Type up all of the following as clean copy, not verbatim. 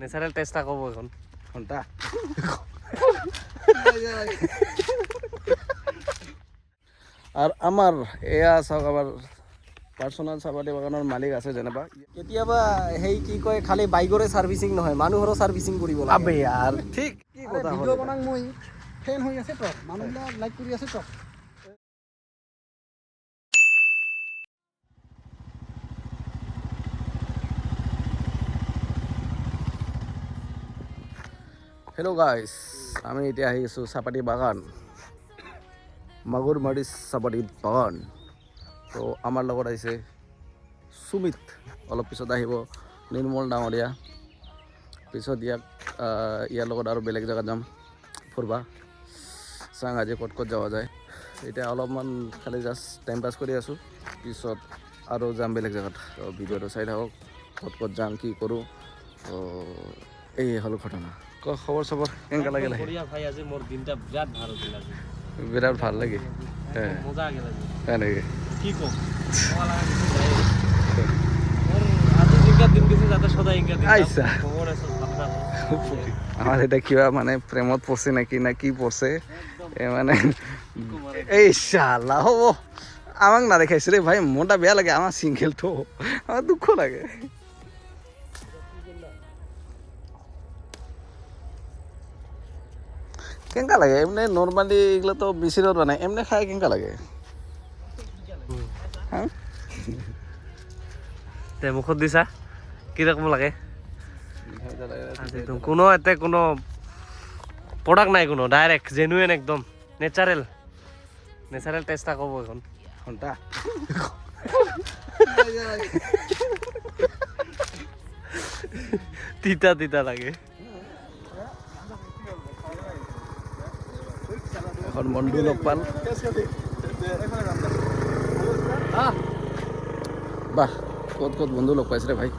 ন্যাচাৰাল টেস্টটা কব এখন ঘন্টা আৰ আমাৰ এয়া চাওক আমাৰ পাৰ্চনেল চাহপাতি বাগানৰ মালিক আছে যেনিবা কেতিয়াবা সেই কি কয় খালি বাইকৰে সাৰ্ভিসিং নহয় মানুহৰো সাৰ্ভিসিং কৰিব লাগে আবে यार ঠিক কি কথা ভিডিঅ' বনাং মই ফেন হৈ আছে তো মানুহবিলাক লাইক কৰি আছে তো হেল্ল' গাইছ আমি এতিয়া আহি আছোঁ চাহপাতি বাগান মাগুৰমাৰী চাহপাতি বাগান তো আমাৰ লগত আহিছে সুমিত অলপ পিছত আহিব নিৰ্মল ডাঙৰীয়া পিছত ইয়াৰ লগত আৰু বেলেগ জেগাত যাম ফুৰবা চাং আজি ক'ত ক'ত যোৱা যায় এতিয়া অলপমান খালি জাষ্ট টাইম পাছ কৰি আছোঁ পিছত আৰু যাম বেলেগ জেগাত তো ভিডিঅ'টো চাই থাকক ক'ত ক'ত যাম কি কৰোঁ তো এই হ'ল ঘটনা খবৰ চবৰ কেনেকুৱা লাগিল বঢ়িয়া ভাই আজি মোৰ দিনটা বিৰাট ভাল আছিল আজি বিৰাট ভাল লাগে মজা লাগিল আজি হয় নেকি কি কম আজি জিংকা দিন কিছু যাতে সদায় ইংকা দিন আইছা খবৰ আছে ভাবনা আমাৰ এটা কিবা মানে প্ৰেমত পৰছে নেকি না কি পৰছে মানে এই শালা হ'ব আমাক নাদেখাইছে ৰে ভাই মোৰটা বেয়া লাগে আমাৰ চিংগেলটো আমাৰ দুখ লাগে কেনেকা লাগে এমনি নৰ্মালি এইগুলো তো বেছিৰত মানে এমনি খাই কেনেকা লাগে হা তে মুখত দিছা কি ৰকম লাগে কোনো এতে কোনো প্ৰডাক্ট নাই কোনো ডাইৰেক্ট জেনুইন একদম নেচাৰেল টেষ্টটা ক'ব এখন ঘণ্টা তিতা তিতা লাগে এখন বন্ধু লগ পাল বাহ ক'ত ক'ত বন্ধু লগ পাইছে ৰে ভাই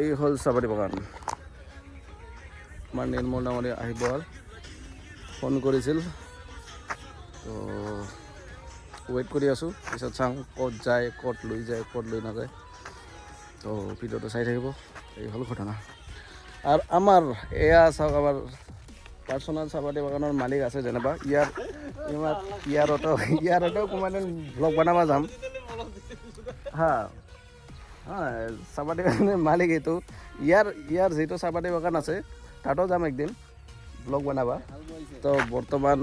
এই হ'ল চাহপাতি বাগান আমাৰ নিৰ্মল ডাঙৰীয়া আহিব আৰু ফোন কৰিছিল তো ৱেইট কৰি আছোঁ পিছত চাওঁ ক'ত যায় ক'ত লৈ নাযায় তো ভিডিঅ'টো চাই থাকিব এই হ'ল ঘটনা আৰু আমাৰ এয়া চাওক আমাৰ পাৰ্চনেল চাহপাতি বাগানৰ মালিক আছে যেনিবা ইয়াৰতো কোনোবাদিন ব্লগ বনাব যাম হা চাহপাতি বাগানৰ মালিক এইটো ইয়াৰ যিটো চাহপাতি বাগান আছে তাতো যাম একদিন ব্লগ বনাবা তো বৰ্তমান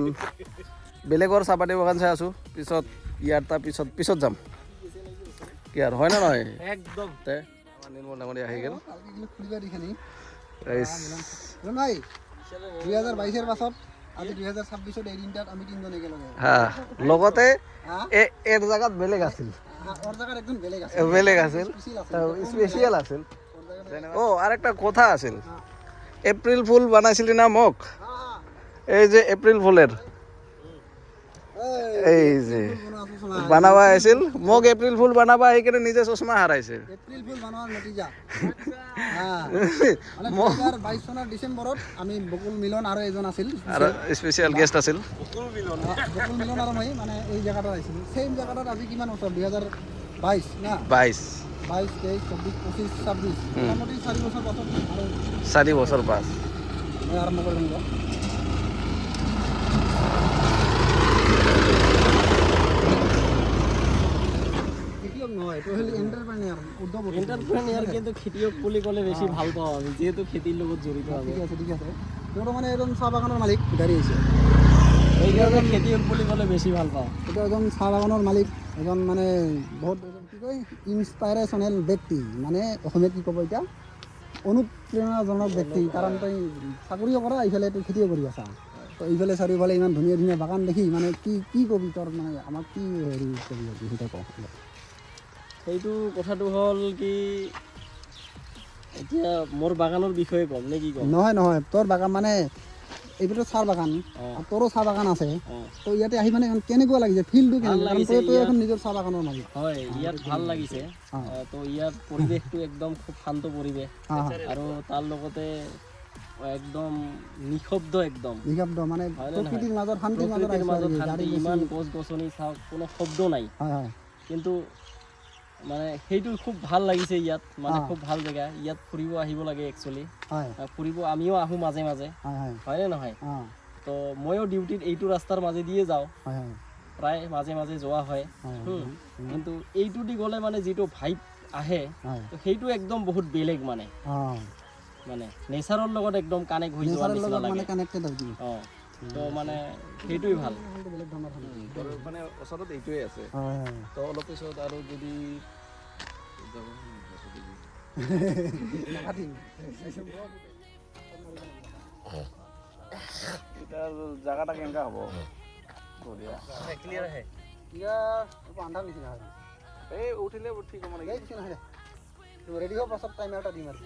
বেলেগৰ চাহপাতি বাগান চাই আছোঁ পিছত ইয়াৰ তাৰ পিছত যাম কি আৰু হয় নে নহয় একদম তে আমাৰ নিৰ্মল ডাঙৰীয়া আহি গ'ল খুলিবা দিখানি ভাই 2022 পাছত আজি 2026 এই দিনটাত আমি তিনজন একেলগে হা লগতে এক জেগাত বেলেগ আছিল বেলেগ আছিল স্পেচিয়েল আছিল আৰু একটা কথা আছিল এপ্ৰিল ফুল বনাইছিলি না মোক এই যে এপ্ৰিল ফুলেৰ এই যে বানাবা আছিল মোক এপ্ৰিল ফুল বানাবা আহি কেনে নিজে চশমা হাৰাইছে এপ্ৰিল ফুল বনোৱাৰ নতিজা মানে 2022 চনৰ ডিসেম্বৰত আমি বকুল মিলন আৰু এজন আছিল আৰু স্পেচিয়েল গেষ্ট আছিল বকুল মিলন আৰু মই মানে এই জায়গাটা আছিল সেম জায়গাটাত আজি কিমান বছৰ 2022 না 22 23 24 25 26 মোটামুটি 4 বছৰ পাছত আৰু 4 বছৰ পাছ মই আৰম্ভ কৰিম নহয় এইটো হল এন্টারপ্রেনিয়ার কিন্তু খেতিয়ক বুলি ক'লে বেছি ভাল পাওঁ আমি যেহেতু খেতিৰ লগত জড়িত আমি ঠিক আছে তেওঁ মানে এজন চাহ বাগানৰ মালিক গাড়ী আছে এইকাৰণে খেতিয়ক বুলি ক'লে বেছি ভাল পাওঁ এইটো এজন চাহ বাগানৰ মালিক এজন মানে বহুত কি কয় ইনস্পাইৰেশ্যনেল ব্যক্তি মানে অসমীয়াত কি ক'ব এতিয়া অনুপ্ৰেৰণাজনক ব্যক্তি কাৰণ তই চাকৰিও কৰা এইফালে তই খেতিও কৰি আছা তো এইফালে চাৰিওফালে ইমান ধুনীয়া ধুনীয়া বাগান দেখি মানে কি কবি তোৰ মানে আমাক কি হেৰি কবি সেইটো কওঁ সেইটো কথাটো হ'ল কি এতিয়া মোৰ বাগানৰ বিষয়ে ক'ম নে কি ক'ম নহয় তোৰ বাগান মানে এইটো চাহ বাগান তোৰো চাহ বাগান আছে তো ইয়াতে আহি মানে কেনেকুৱা লাগিছে ফিলটো কেনেকুৱা তই এখন নিজৰ চাহ বাগানৰ মালিক হয় ইয়াত ভাল লাগিছে তো ইয়াত পৰিৱেশটো একদম খুব শান্ত পৰিৱেশ আৰু তাৰ লগতে একদম নিশব্দ মানে প্ৰকৃতিৰ মাজত শান্তি ইমান গছ গছনি চাওক কোনো শব্দ নাই কিন্তু মানে সেইটো খুব ভাল লাগিছে ইয়াত, মানে খুব ভাল জেগা ইয়াত ফুৰিব আহিব লাগে একচুৱেলি। ফুৰিব আমিও আহোঁ মাজে মাজে, হয়নে নহয়? তো ময়ো ডিউটিত এইটো ৰাস্তাৰ মাজে দিয়ে যাওঁ, প্ৰায় মাজে মাজে যোৱা হয়। কিন্তু এইটো দি গ'লে মানে যিটো ভাইব আহে তো সেইটো একদম বহুত বেলেগ মানে মানে নেচাৰৰ লগত একদম কানেক্ট হৈ যোৱাৰ নিচিনা লাগে। তো মানে সেইটোৱে ভাল। মানে ওচৰত এইটোৱে আছে। তো অলপ পিছত আৰু যদি এটাৰ জাগাটা কেনেকা হ'ব? বঢ়িয়া ক্লিয়াৰ আহে। এই উঠিলে ঠিক হ'ব নেকি? ৰেডি হোৱাৰ পাছত টাইমাৰ এটা দিম আৰু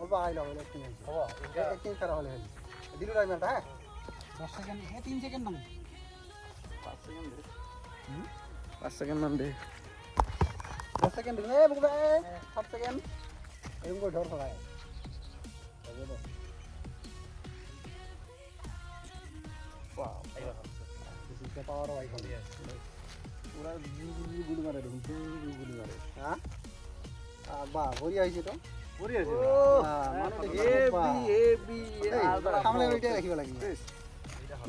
অলপ আহি লওক, হ'ব একদিন খাৰা হ'লে দিলোঁ টাইমাৰ এটা। 10 সেকেন্ড, 3 সেকেন্ড মান, 5 সেকেন্ড মান দে। 10 সেকেন্ড দিলে বুকবা 7 সেকেন্ড এরকম করে ধর ফলায় হবে তো। ওয়াও এটা পাওয়ার ওয়াই করে পুরা গুলি মারে দেখুন, গুলি মারে। হ্যাঁ বাহ বড়ি আইছে তো, বড়ি আইছে। মানে এ বি সামনে ওইটা রাখিবা লাগবে,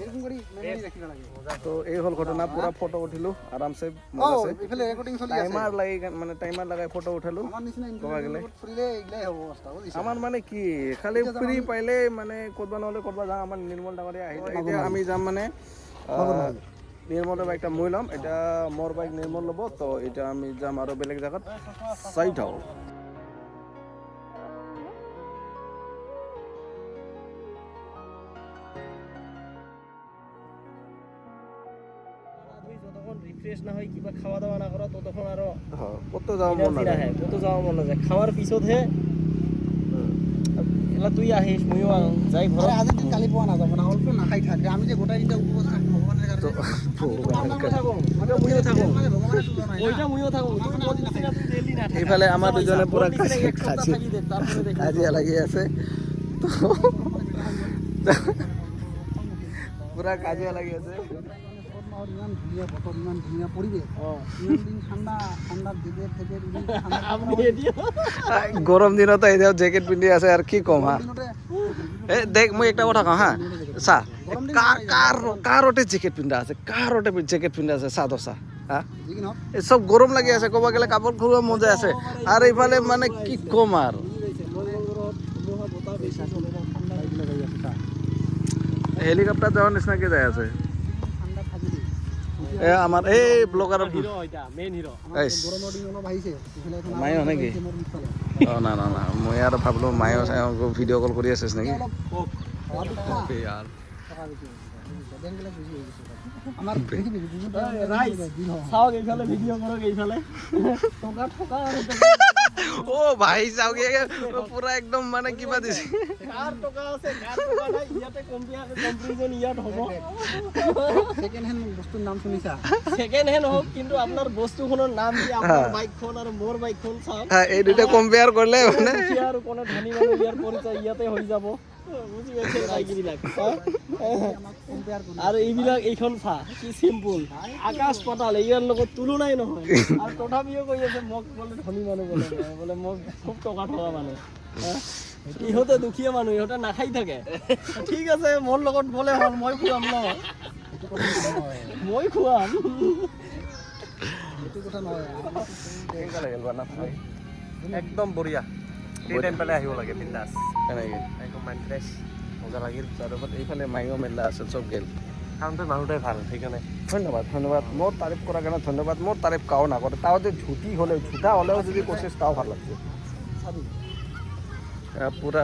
এরকম করি মেমরি রাখিবা লাগবে। তো এই হল ঘটনা, পুরা ফটো উঠিলো আরামসে, মজা আছে। ইফালে রেকর্ডিং চলি আছে, টাইমার লাগি মানে টাইমার লাগাই ফটো উঠালো। আমার নিচিনা ইন্টারভিউ ফ্রিলে এগলাই হ'ব অবস্থা বুঝিছ। আমার মানে কি খালি ফ্রি পাইলে মানে কৰবা নহলে কৰবা যাম। আমাৰ নিৰ্মল ডাঙৰীয়া আহিলে, এতিয়া আমি যাম মানে নিৰ্মলৰ বাইকটা মই ল'ম, এতিয়া মোৰ বাইক নিৰ্মল ল'ব। তো এতিয়া আমি যাম আৰু বেলেগ জাগাত চাই থাকোঁ। যতক্ষণ রিফ্রেশ না হয় কিবা খাওয়া দাওয়া না করো ততক্ষণ আরো কত যাওয়া মন নাযায়, কত যাওয়া মন নাযায়। খাওয়ার পিছতহে এলা তুই আহিস মইও যাই ঘৰত। আজি দিন কালি পোৱা নাযাব না, অল্প নাখাই থাকে। আমি যে গোটাই দিনটা উপবাস থাকো ভগৱানেৰ কারণে, মইও থাকো ওইটা মইও থাকো। তুই বলছিস না তুই ডেইলি না থাক। এইফালে আমাৰ দুজনে পুৰা কাজিয়া লাগি আছে, পুৰা কাজিয়া লাগি আছে। ইমান ধুনীয়া বতৰ, ইমান ধুনীয়া পৰিৱেশ, ইমান দিন ঠাণ্ডা ঠাণ্ডাৰ জেকেট জেকেট গৰম দিনতো এতিয়া জেকেট পিন্ধি আছে আৰু কি ক'ম। হা এ দেখ মই একটা কথা কওঁ হা, চা কাৰতে জেকেট পিন্ধা আছে, কাৰতে জেকেট পিন্ধা আছে, চা তো চা। হা এই চব গৰম লাগি আছে, ক'ব গ'লে কাপোৰ খুলিব মন যায় আছে। আৰু এইফালে মানে কি ক'ম আৰু হেলিকপ্টাৰ যাওয়াৰ নিচিনাকে যাই আছে। এ আমাৰ এই ব্লগাৰ হিৰো এটা মেইন হিৰো গৰমৰ দিন অলপ আহিছে মায়ো নেকি? অঁ না না না, মই আৰু ভাবলো মায়ো ভিডিঅ' কল কৰি আছিস নেকি? ইয়াৰ আমাৰ চাওক এইফালে ভিডিঅ' কৰক, এইফালে টকা টকা ও ভাই চাওক পুরা একদম মানে কিবা দিছে। কার টকা আছে কার টকা নাই ইয়াতে কম্পারিজন ইয়াত হ'ব। সেকেন্ড হ্যান্ড বস্তুৰ নাম শুনিছা? সেকেন্ড হ্যান্ড হোক কিন্তু আপনাৰ বস্তুখনৰ নাম কি, আপনাৰ বাইকখন আৰু মোৰ বাইকখন চাওক। হ্যাঁ এই দুটা কম্পেয়াৰ কৰলে মানে আৰ কোন ধনী মানুহ ইয়াৰ পৰিচয় ইয়াতে হৈ যাব, বুজি পাইছে বাইকবিলাক। আৰু এইবিলাক এইখন চা কি চিম্পুল, আকাশ পাতাল, ইয়াৰ লগত তুলনাই নহয়। আৰু তথাপিও কৈ আছে মোক বোলে ধনী মানুহ বোলে মোক খুব টকা থকা মানুহ। ইহঁতে দুখীয়া মানুহ, ইহঁতে নাখাই থাকে। ঠিক আছে মোৰ লগত গ'লে হ'ল, মই খুৱাম ন, মই খুৱাম। এইটো কথা নহয়, একদম বঢ়িয়া। এই টাইম পালে আহিব লাগে বিন্দাছ, এনেকৈ একদম মাইণ্ড ফ্ৰেছ, মজা লাগিল। তাৰপিছত এইফালে মাইও মেলা আছে, চব গেল। কাৰণটো মানুহটাই ভাল, সেইকাৰণে ধন্যবাদ ধন্যবাদ। মোৰ তাৰিফ কৰাৰ কাৰণে ধন্যবাদ। মোৰ তাৰিফ কাও নকৰে, তাও যে ঝুটি হ'লেও ঝুটা হ'লেও যদি কোচিছ তাও ভাল লাগছে। পুৰা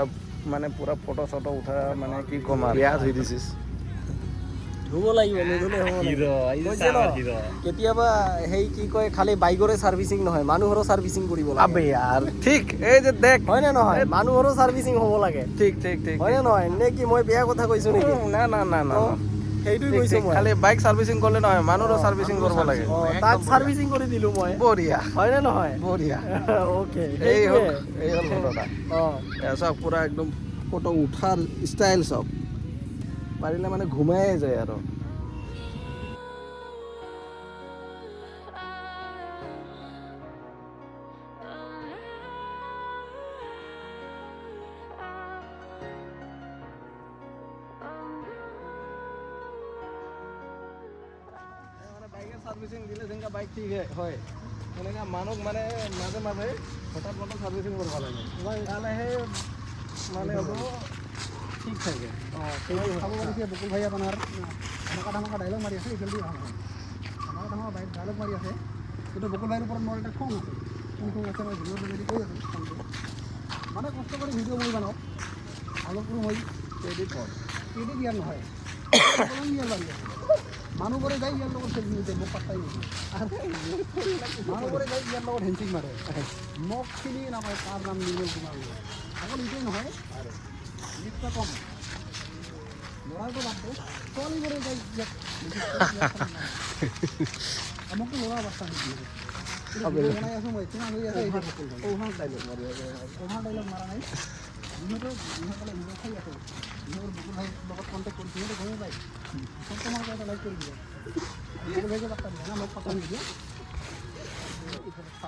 মানে পুৰা ফটো চটো উঠা মানে কি ক'ম আৰু, বেয়া ধুই দিছিস। ধুব লাগিব, নুধুলে হ'ব হিৰো। কেতিয়াবা সেই কি কয় খালি বাইকৰে চাৰ্ভিচিং নহয়, মানুহৰো চাৰ্ভিচিং কৰিব লাগে। আবে यार ঠিক, এই যে দেখ হয় নে নহয়, মানুহৰো চাৰ্ভিচিং হ'ব লাগে। ঠিক ঠিক ঠিক, হয় নে নহয়? নে কি মই বেয়া কথা কৈছো নেকি? না না না না, সেইটোৱে কৈছো মই। খালি বাইক চাৰ্ভিচিং কৰিলে নহয়, মানুহৰো চাৰ্ভিচিং কৰিব লাগে। তাক চাৰ্ভিচিং কৰি দিলো মই। বঢ়িয়া, হয় নে নহয়? বঢ়িয়া। ওকে, এই হ'ল ঘটনা। চব পুৰা একদম ফটো উঠাৰ ষ্টাইল চব পাৰিলে মানে ঘুমাই যায় আৰু। সার্ভিসিং দিলে যেনেকা বাইক ঠিক হয় তেনেকা মানুহ মানে মাজে মাজে হঠাৎ মঠাৎ সার্ভিসিং কৰিব লাগে তাহলেহে মানে হ'ব ঠিক থাকে খাব পাৰিছে বকুল ভাই আপোনাৰ ধামাকা ধামাকা ডাইলগ মাৰি আছে এইফালে ভাল হয় ধামাকা ধামাকা বাইক ডাইলগ মাৰি আছে কিন্তু বকুল ভাইৰ ওপৰত মোৰ এটা খং আছে খং আছে মই ভিডিঅ'টো ৰেডি কৰি আছোঁ খংটো মানে কষ্ট কৰি ভিডিঅ' মই বনাওঁ অলপ মই এডিট ইয়াৰ নহয় ইয়াৰ লাগি আছে মানুহবোৰে যাই ইয়াৰ লগত চেলফি উঠে মোক পাত্তাই নিদিয়ে মানুহবোৰে যাই ইয়াৰ লগত হেণ্ডশ্বেক মাৰে মোক চিনি নাপায় তাৰ নাম নিৰ্মল কুমাৰ অকল এইটোৱেই নহয় নিশ্চয় কম ল'ৰাটো বাদ দে ছোৱালীবোৰে যাই ইয়াত মোকতো ল'ৰা অৱস্থা নিদিয়ে বনাই আছোঁ মই কিমান হৈ আছে অভাৰ ডাইলগ মাৰা নাই যিসকলে নিজৰ খাই আছে যিসকল বকুল ভাইৰ লগত কণ্টেক্ট কৰিছে সিহঁতে গমেই পায় তোমাক এটা লাইক কৰি দিব বকুল ভাইকে পাত্তা দিয়ে না মোক পাত্তা নিদিয়ে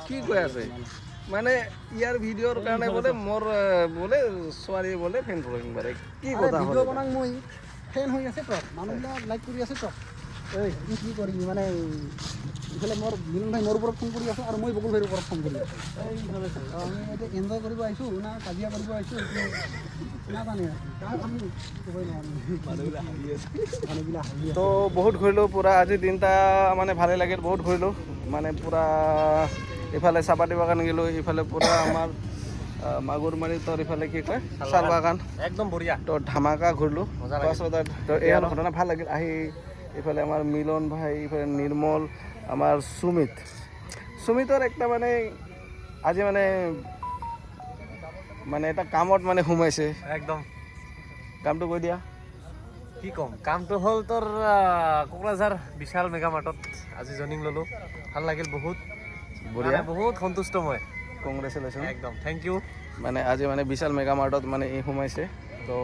কি কৈ আছে মানে ইয়াৰ ভিডিঅ'ৰ কাৰণে বোলে মোৰ বোলে ছোৱালী বোলে ফেন ফলোইং বাৰে কি কথা ভিডিঅ' বনাওঁ মই ফেন হৈ আছে টপ মানুহবিলাক লাইক কৰি আছে টপ এই কি কৰিবি মানে ইফালে মোৰ মিলন ভাই মোৰ ওপৰত ফোন কৰি আছোঁ আৰু মই বকুল ভাইৰ ওপৰত ফোন কৰি আছোঁ আমি এতিয়া এনজয় কৰিব আহিছোঁ না কাজিয়া কৰিব আহিছোঁ নাজানে আমি ক'বই নোৱাৰোঁ মানুহবিলাক হাঁহি তো বহুত ঘূৰিলোঁ পূৰা আজি দিনটা মানে ভালেই লাগিল বহুত ঘূৰিলোঁ মানে পূৰা ইফালে চাহপাতি বাগান গ'লোঁ ইফালে পূৰা আমাৰ মাগুৰমাৰী তোৰ ইফালে কি কয় চাহ বাগান একদম বঢ়িয়া তো ধামাকা ঘূৰিলোঁ তাৰপাছত তো এয়া ঘটনা ভাল লাগিল আহি ইফালে আমাৰ মিলন ভাই ইফালে নিৰ্মল আমাৰ সুমিতৰ একটা মানে আজি মানে এটা কামত মানে সোমাইছে একদম কামটো কৈ দিয়া কি ক'ম কামটো হ'ল তোৰ কোকৰাঝাৰ বিশাল মেগা মাৰ্টত আজি জইনিং ল'লোঁ ভাল লাগিল বহুত বঢ়িয়া বহুত সন্তুষ্ট মই কংগ্ৰেচুলেশ্যন একদম থেংক ইউ মানে আজি মানে বিশাল মেগা মাৰ্টত মানে ই সোমাইছে তো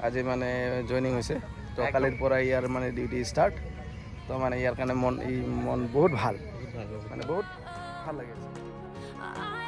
আজি মানে জইনিং হৈছে তো কালিৰ পৰা ইয়াৰ মানে ডিউটি ষ্টাৰ্ট তো মানে ইয়াৰ কাৰণে মন বহুত ভাল মানে বহুত ভাল লাগিছে